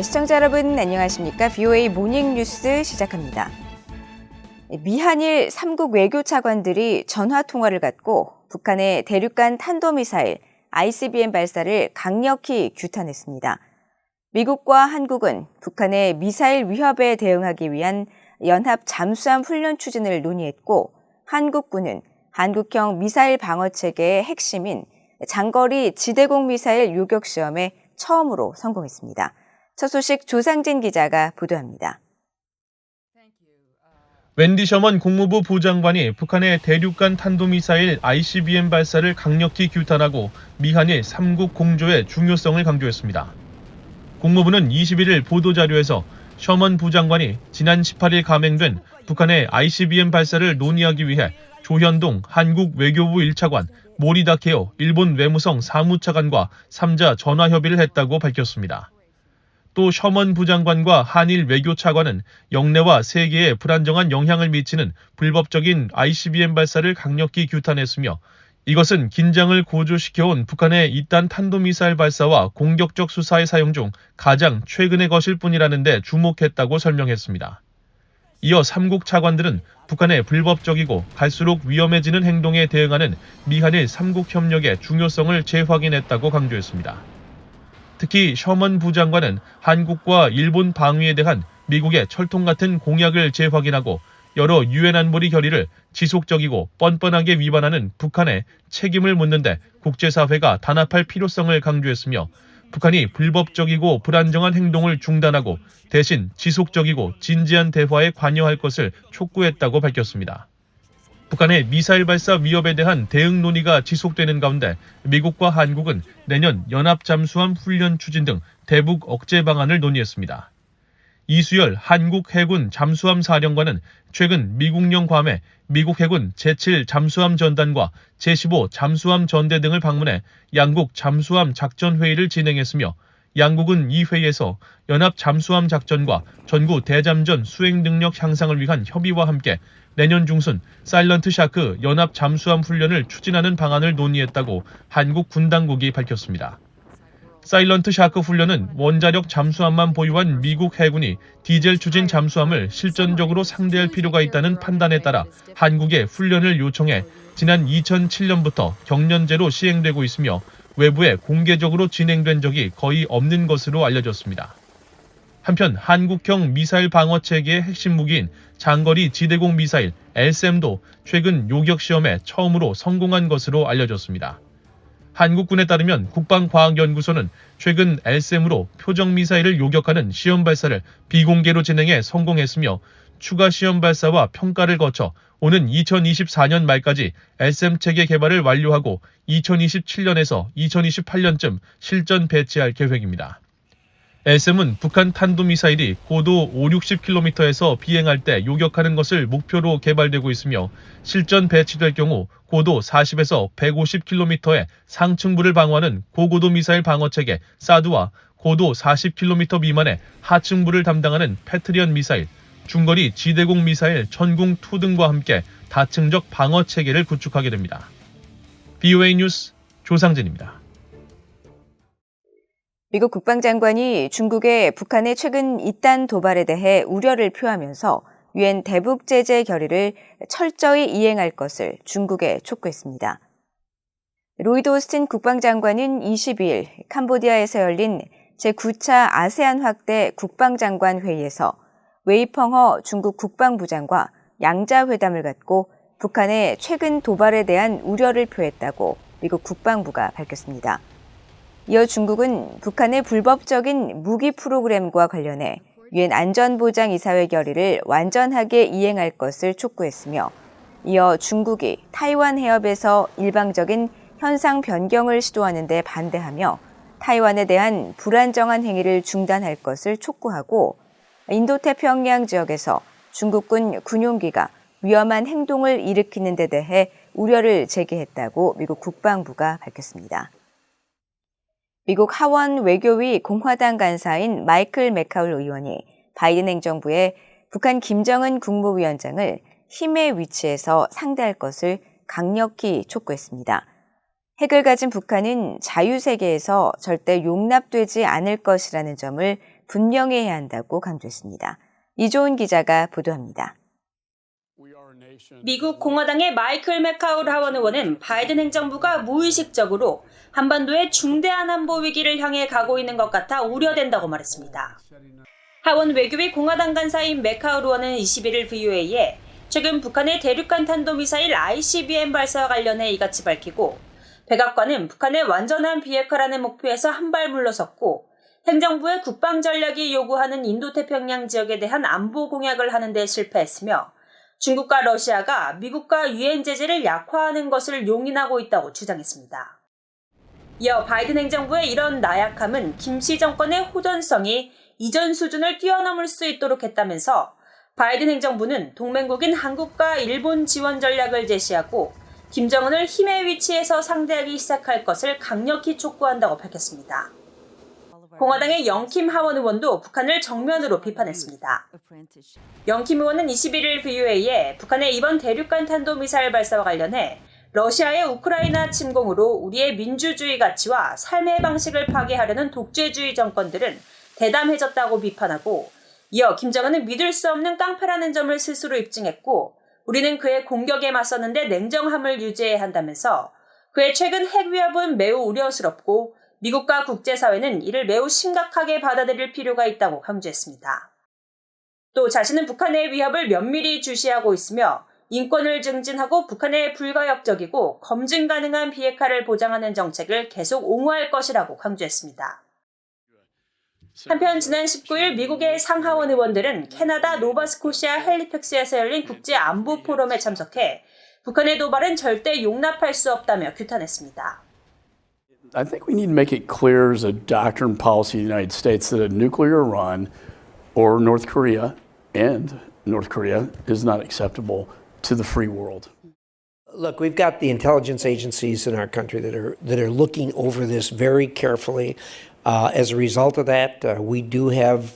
시청자 여러분 안녕하십니까? VOA 모닝뉴스 시작합니다. 미한일 3국 외교 차관들이 전화 통화를 갖고 북한의 대륙간 탄도미사일 ICBM 발사를 강력히 규탄했습니다. 미국과 한국은 북한의 미사일 위협에 대응하기 위한 연합 잠수함 훈련 추진을 논의했고, 한국군은 한국형 미사일 방어 체계의 핵심인 장거리 지대공 미사일 요격 시험에 처음으로 성공했습니다. 첫 소식 조상진 기자가 보도합니다. 웬디 셔먼 국무부 부장관이 북한의 대륙간 탄도미사일 ICBM 발사를 강력히 규탄하고 미한일 3국 공조의 중요성을 강조했습니다. 국무부는 21일 보도자료에서 셔먼 부장관이 지난 18일 감행된 북한의 ICBM 발사를 논의하기 위해 조현동 한국 외교부 1차관, 모리다케오 일본 외무성 사무차관과 3자 전화 협의를 했다고 밝혔습니다. 또 셔먼 부장관과 한일 외교차관은 영내와 세계에 불안정한 영향을 미치는 불법적인 ICBM 발사를 강력히 규탄했으며, 이것은 긴장을 고조시켜온 북한의 이딴 탄도미사일 발사와 공격적 수사에 사용 중 가장 최근의 것일 뿐이라는 데 주목했다고 설명했습니다. 이어 3국 차관들은 북한의 불법적이고 갈수록 위험해지는 행동에 대응하는 미한일 3국 협력의 중요성을 재확인했다고 강조했습니다. 특히 셔먼 부장관은 한국과 일본 방위에 대한 미국의 철통 같은 공약을 재확인하고 여러 유엔 안보리 결의를 지속적이고 뻔뻔하게 위반하는 북한의 책임을 묻는데 국제사회가 단합할 필요성을 강조했으며, 북한이 불법적이고 불안정한 행동을 중단하고 대신 지속적이고 진지한 대화에 관여할 것을 촉구했다고 밝혔습니다. 북한의 미사일 발사 위협에 대한 대응 논의가 지속되는 가운데 미국과 한국은 내년 연합 잠수함 훈련 추진 등 대북 억제 방안을 논의했습니다. 이수열 한국 해군 잠수함 사령관은 최근 미국령 괌에 미국 해군 제7 잠수함 전단과 제15 잠수함 전대 등을 방문해 양국 잠수함 작전 회의를 진행했으며, 양국은 이 회의에서 연합 잠수함 작전과 전구 대잠전 수행 능력 향상을 위한 협의와 함께 내년 중순 사일런트 샤크 연합 잠수함 훈련을 추진하는 방안을 논의했다고 한국 군 당국이 밝혔습니다. 사일런트 샤크 훈련은 원자력 잠수함만 보유한 미국 해군이 디젤 추진 잠수함을 실전적으로 상대할 필요가 있다는 판단에 따라 한국에 훈련을 요청해 지난 2007년부터 경년제로 시행되고 있으며, 외부에 공개적으로 진행된 적이 거의 없는 것으로 알려졌습니다. 한편 한국형 미사일 방어 체계의 핵심 무기인 장거리 지대공 미사일 LSAM도 최근 요격 시험에 처음으로 성공한 것으로 알려졌습니다. 한국군에 따르면 국방과학연구소는 최근 LSAM으로 표적 미사일을 요격하는 시험 발사를 비공개로 진행해 성공했으며, 추가 시험 발사와 평가를 거쳐 오는 2024년 말까지 LSAM 체계 개발을 완료하고 2027년에서 2028년쯤 실전 배치할 계획입니다. LSAM은 북한 탄도미사일이 고도 5-60km에서 비행할 때 요격하는 것을 목표로 개발되고 있으며, 실전 배치될 경우 고도 40에서 150km의 상층부를 방어하는 고고도 미사일 방어체계 사드와 고도 40km 미만의 하층부를 담당하는 패트리언 미사일, 중거리 지대공 미사일 천궁2 등과 함께 다층적 방어체계를 구축하게 됩니다. VOA 뉴스 조상진입니다. 미국 국방장관이 중국의 북한의 최근 이딴 도발에 대해 우려를 표하면서 유엔 대북 제재 결의를 철저히 이행할 것을 중국에 촉구했습니다. 로이드 오스틴 국방장관은 22일 캄보디아에서 열린 제9차 아세안 확대 국방장관 회의에서 웨이펑허 중국 국방부장과 양자회담을 갖고 북한의 최근 도발에 대한 우려를 표했다고 미국 국방부가 밝혔습니다. 이어 중국은 북한의 불법적인 무기 프로그램과 관련해 유엔 안전보장이사회 결의를 완전하게 이행할 것을 촉구했으며, 이어 중국이 타이완 해협에서 일방적인 현상 변경을 시도하는 데 반대하며 타이완에 대한 불안정한 행위를 중단할 것을 촉구하고, 인도태평양 지역에서 중국군 군용기가 위험한 행동을 일으키는 데 대해 우려를 제기했다고 미국 국방부가 밝혔습니다. 미국 하원 외교위 공화당 간사인 마이클 맥카울 의원이 바이든 행정부에 북한 김정은 국무위원장을 힘의 위치에서 상대할 것을 강력히 촉구했습니다. 핵을 가진 북한은 자유세계에서 절대 용납되지 않을 것이라는 점을 분명히 해야 한다고 강조했습니다. 이조은 기자가 보도합니다. 미국 공화당의 마이클 맥카울 하원 의원은 바이든 행정부가 무의식적으로 한반도의 중대한 안보 위기를 향해 가고 있는 것 같아 우려된다고 말했습니다. 하원 외교위 공화당 간사인 맥카울 의원은 21일 VOA에 최근 북한의 대륙간 탄도미사일 ICBM 발사와 관련해 이같이 밝히고 백악관은 북한의 완전한 비핵화라는 목표에서 한 발 물러섰고 행정부의 국방 전략이 요구하는 인도태평양 지역에 대한 안보 공약을 하는 데 실패했으며 중국과 러시아가 미국과 유엔 제재를 약화하는 것을 용인하고 있다고 주장했습니다. 이어 바이든 행정부의 이런 나약함은 김씨 정권의 호전성이 이전 수준을 뛰어넘을 수 있도록 했다면서 바이든 행정부는 동맹국인 한국과 일본 지원 전략을 제시하고 김정은을 힘의 위치에서 상대하기 시작할 것을 강력히 촉구한다고 밝혔습니다. 공화당의 영킴 하원 의원도 북한을 정면으로 비판했습니다. 영킴 의원은 21일 VOA에 북한의 이번 대륙간 탄도미사일 발사와 관련해 러시아의 우크라이나 침공으로 우리의 민주주의 가치와 삶의 방식을 파괴하려는 독재주의 정권들은 대담해졌다고 비판하고 이어 김정은은 믿을 수 없는 깡패라는 점을 스스로 입증했고 우리는 그의 공격에 맞섰는데 냉정함을 유지해야 한다면서 그의 최근 핵 위협은 매우 우려스럽고 미국과 국제사회는 이를 매우 심각하게 받아들일 필요가 있다고 강조했습니다. 또 자신은 북한의 위협을 면밀히 주시하고 있으며 인권을 증진하고 북한의 불가역적이고 검증 가능한 비핵화를 보장하는 정책을 계속 옹호할 것이라고 강조했습니다. 한편 지난 19일 미국의 상하원 의원들은 캐나다 노바스코시아 헬리팩스에서 열린 국제안보 포럼에 참석해 북한의 도발은 절대 용납할 수 없다며 규탄했습니다. I think we need to make it clear as a doctrine policy of the United States that a nuclear Iran or North Korea is not acceptable to the free world. Look, we've got the intelligence agencies in our country that are looking over this very carefully. As a result of that, we do have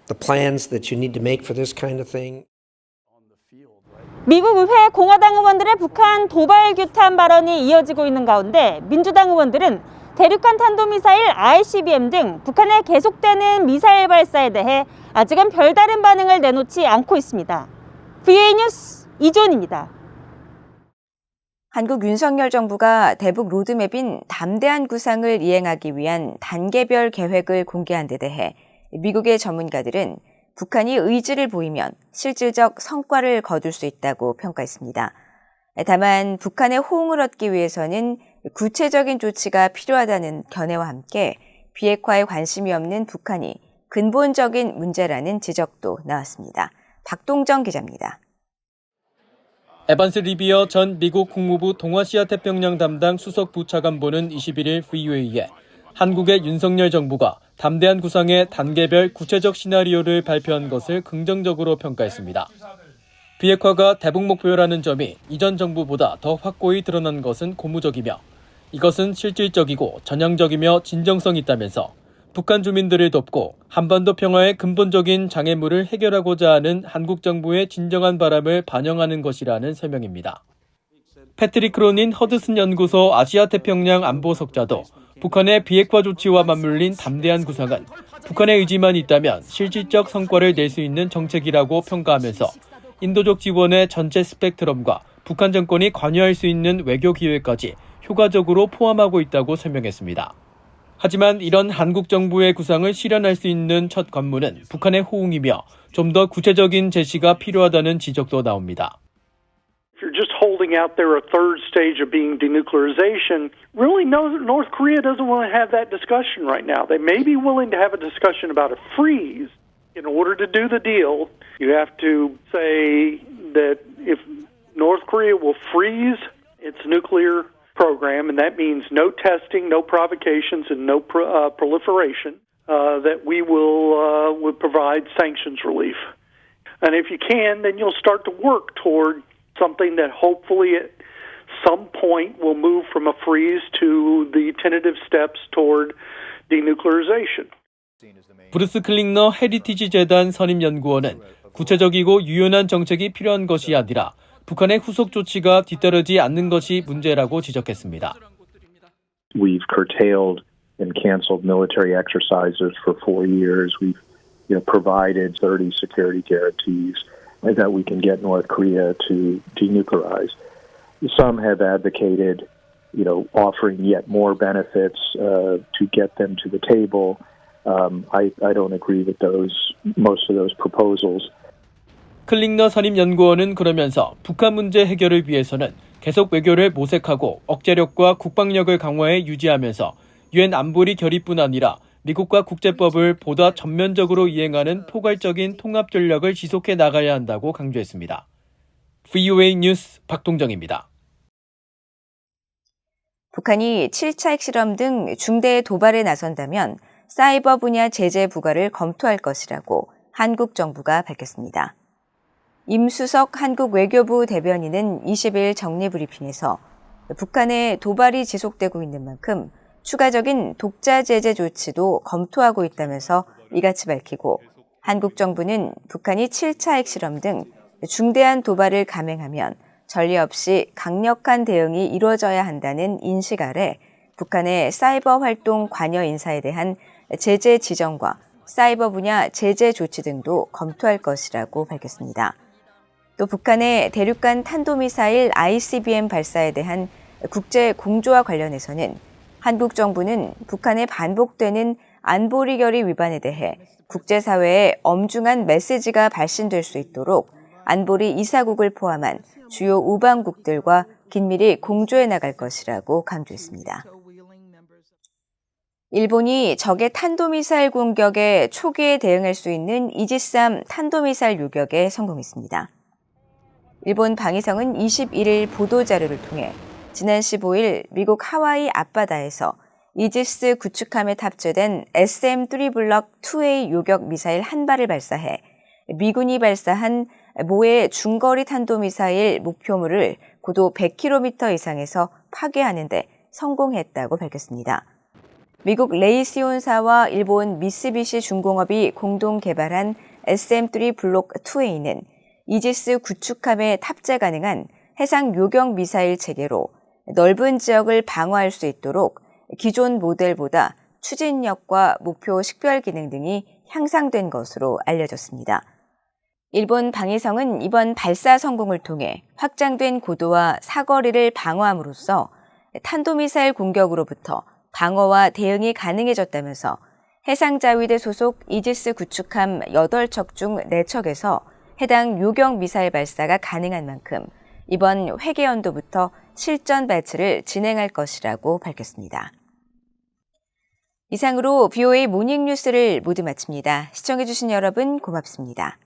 the plans that you need to make for this kind of thing. 미국 의회 공화당 의원들의 북한 도발 규탄 발언이 이어지고 있는 가운데 민주당 의원들은 대륙간 탄도미사일 ICBM 등 북한의 계속되는 미사일 발사에 대해 아직은 별다른 반응을 내놓지 않고 있습니다. VA 뉴스 이조은입니다. 한국 윤석열 정부가 대북 로드맵인 담대한 구상을 이행하기 위한 단계별 계획을 공개한 데 대해 미국의 전문가들은 북한이 의지를 보이면 실질적 성과를 거둘 수 있다고 평가했습니다. 다만 북한의 호응을 얻기 위해서는 구체적인 조치가 필요하다는 견해와 함께 비핵화에 관심이 없는 북한이 근본적인 문제라는 지적도 나왔습니다. 박동정 기자입니다. 에반스 리비어 전 미국 국무부 동아시아 태평양 담당 수석 부차관보는 21일 VOA에 한국의 윤석열 정부가 담대한 구상의 단계별 구체적 시나리오를 발표한 것을 긍정적으로 평가했습니다. 비핵화가 대북 목표라는 점이 이전 정부보다 더 확고히 드러난 것은 고무적이며 이것은 실질적이고 전향적이며 진정성 있다면서 북한 주민들을 돕고 한반도 평화의 근본적인 장애물을 해결하고자 하는 한국 정부의 진정한 바람을 반영하는 것이라는 설명입니다. 패트릭 크로닌 허드슨 연구소 아시아태평양 안보석자도 북한의 비핵화 조치와 맞물린 담대한 구상은 북한의 의지만 있다면 실질적 성과를 낼 수 있는 정책이라고 평가하면서 인도적 지원의 전체 스펙트럼과 북한 정권이 관여할 수 있는 외교 기회까지 효과적으로 포함하고 있다고 설명했습니다. 하지만 이런 한국 정부의 구상을 실현할 수 있는 첫 관문은 북한의 호응이며 좀 더 구체적인 제시가 필요하다는 지적도 나옵니다. If you're just holding out there a third stage of being denuclearization, really North Korea doesn't want to have that discussion right now. They may be willing to have a discussion about a freeze. In order to do the deal, you have to say that if North Korea will freeze its nuclear program, and that means no testing, no provocations, and no proliferation, that we will provide sanctions relief. And if you can, then you'll start to work toward something that hopefully at some point will move from a freeze to the tentative steps toward denuclearization. 브루스 클링너 헤리티지 재단 선임연구원은 구체적이고 유연한 정책이 필요한 것이 아니라 북한의 후속 조치가 뒤따르지 않는 것이 문제라고 지적했습니다. We've curtailed and canceled military exercises for 4 years. We've provided 30 security guarantees that we can get North Korea to denuclearize. Some have advocated, offering yet more benefits to get them to the table. I don't agree with most of those proposals. 클링너 산림연구원은 그러면서 북한 문제 해결을 위해서는 계속 외교를 모색하고 억제력과 국방력을 강화해 유지하면서 유엔 안보리 결의뿐 아니라 미국과 국제법을 보다 전면적으로 이행하는 포괄적인 통합 전략을 지속해 나가야 한다고 강조했습니다. VOA 뉴스 박동정입니다. 북한이 7차 핵실험 등 중대 도발에 나선다면 사이버 분야 제재 부과를 검토할 것이라고 한국 정부가 밝혔습니다. 임수석 한국 외교부 대변인은 20일 정례브리핑에서 북한의 도발이 지속되고 있는 만큼 추가적인 독자 제재 조치도 검토하고 있다면서 이같이 밝히고 한국 정부는 북한이 7차 핵실험 등 중대한 도발을 감행하면 전례 없이 강력한 대응이 이루어져야 한다는 인식 아래 북한의 사이버 활동 관여 인사에 대한 제재 지정과 사이버 분야 제재 조치 등도 검토할 것이라고 밝혔습니다. 또 북한의 대륙간 탄도미사일 ICBM 발사에 대한 국제 공조와 관련해서는 한국 정부는 북한의 반복되는 안보리 결의 위반에 대해 국제사회에 엄중한 메시지가 발신될 수 있도록 안보리 이사국을 포함한 주요 우방국들과 긴밀히 공조해 나갈 것이라고 강조했습니다. 일본이 적의 탄도미사일 공격에 초기에 대응할 수 있는 이지스-3 탄도미사일 요격에 성공했습니다. 일본 방위성은 21일 보도자료를 통해 지난 15일 미국 하와이 앞바다에서 이지스 구축함에 탑재된 SM-3 블록 2A 요격 미사일 한 발을 발사해 미군이 발사한 모의 중거리 탄도미사일 목표물을 고도 100km 이상에서 파괴하는 데 성공했다고 밝혔습니다. 미국 레이시온사와 일본 미쓰비시 중공업이 공동 개발한 SM-3 블록 2A는 이지스 구축함에 탑재 가능한 해상 요격 미사일 체계로 넓은 지역을 방어할 수 있도록 기존 모델보다 추진력과 목표 식별 기능 등이 향상된 것으로 알려졌습니다. 일본 방위성은 이번 발사 성공을 통해 확장된 고도와 사거리를 방어함으로써 탄도미사일 공격으로부터 방어와 대응이 가능해졌다면서 해상자위대 소속 이지스 구축함 8척 중 4척에서 해당 요격 미사일 발사가 가능한 만큼 이번 회계연도부터 실전 배치를 진행할 것이라고 밝혔습니다. 이상으로 VOA 모닝뉴스를 모두 마칩니다. 시청해주신 여러분 고맙습니다.